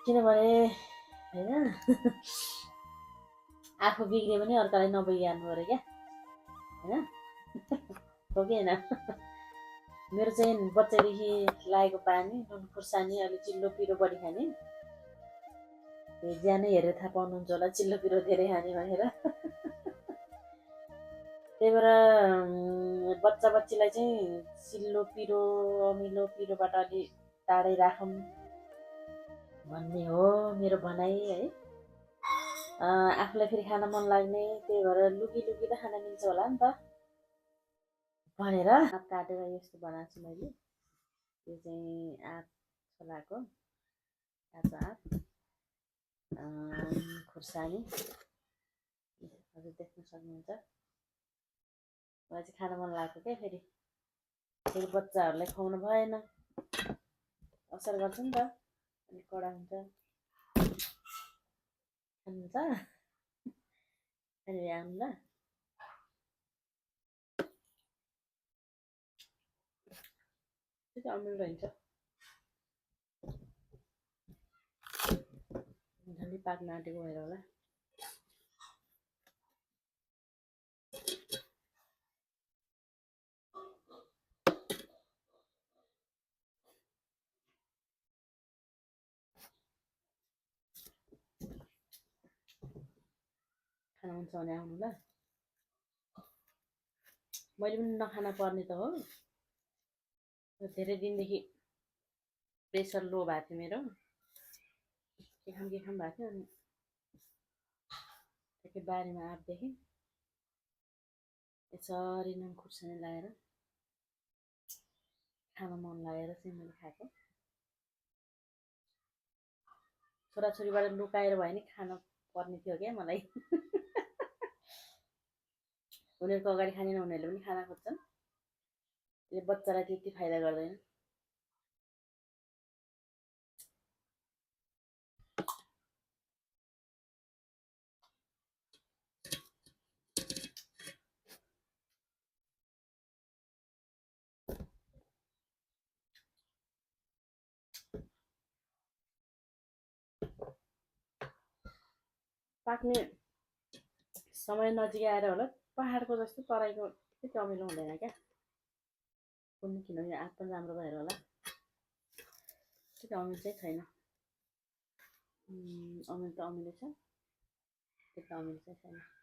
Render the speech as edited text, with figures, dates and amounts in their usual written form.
किनभने होइन आफू बिग्रियो भने अर्कालाई नबिगार्नु अरे क्या होइन हो कि होइन मेरो चाहिँ बच्चादेखि लागेको बानी नुन खुर्सानी अलि चिल्लो पिरो बढी खाने ज्यानै हेरेर थाहा पाउनुहुन्छ होला चिल्लो पिरो धेरै खाने भनेर त्यही भएर बच्चा बच्चीलाई चाहिँ चिल्लो पिरो अमिलो पिरोबाट अलि टाढै राखौँ भन्ने हो मेरो भनाइ है आफूलाई फेरि खान मन लाग्ने त्यही भएर लुकी लुकी त खान मिल्छ होला नि त भनेर आँप काटेर यस्तो बनाएको छु मैले यो चाहिँ आँप छोलाको काँचो आँप खुर्सानी हजुर देख्न सक्नुहुन्छ मलाई चाहिँ खान मन लागेको क्या फेरि बच्चाहरूलाई खुवाउनु भएन असर गर्छ नि त अलिक कडा हुन्छ खानुहुन्छ अनि आउनु ल अमिलो हुन्छ झन्डै पाक्न आँटेको भएर होला खाना हुन्छ भने आउनु ल मैले पनि नखान पर्ने त हो धेरै दिनदेखि प्रेसर लो भएको थियो मेरो के खाम भएको थियो अनि त्यही बारीमा आँपदेखि यसरी नुन खुर्सानी लगाएर खान मन लागेर चाहिँ मैले खाएको छोराछोरीबाट लुकाएर भयो नि खान पर्ने थियो क्या मलाई उनीहरूको अगाडि खानेन उनीहरूले पनि खाना खोज्छन् त्यसले बच्चालाई त्यति फाइदा गर्दैन पाक्ने समय नजिक आएर होला पहाडको जस्तो तराईको त्यति अमिलो हुँदैन क्या कुनै किनभने आँप पनि राम्रो भएर होला त्यति अमिलो चाहिँ छैन अमिलो त अमिलो छ त्यति अमिलो चाहिँ छैन